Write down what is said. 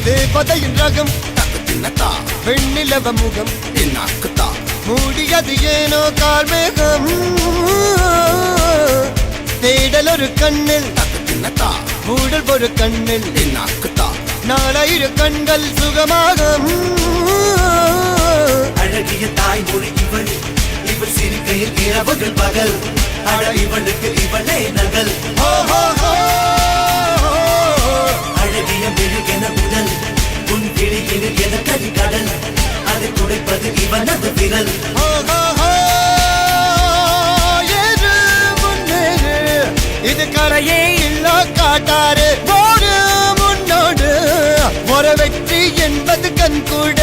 தேவதையின் ரகம் வெண்ணிலவ முகம் மூடியது ஏனோ கார்மேகம் தேடல் ஒரு கண்ணில் மூடல் ஒரு கண்ணில் நாலாயிர கண்கள் சுகமாக அழகிய தாய்மொழி இவள் இவள் சிரிக்கையில் இரவுகள் பகல் அழ இவளுக்கு இவளே நகல் அழகிய மெழுகென உடல் உன் கிளியில் என கறி கடல் அதை துடைப்பது இவனது விரல் இது கரையே இல்ல காட்டாரு ஒரு முன்னோடு ஒரு வெற்றி என்பது கண் கூட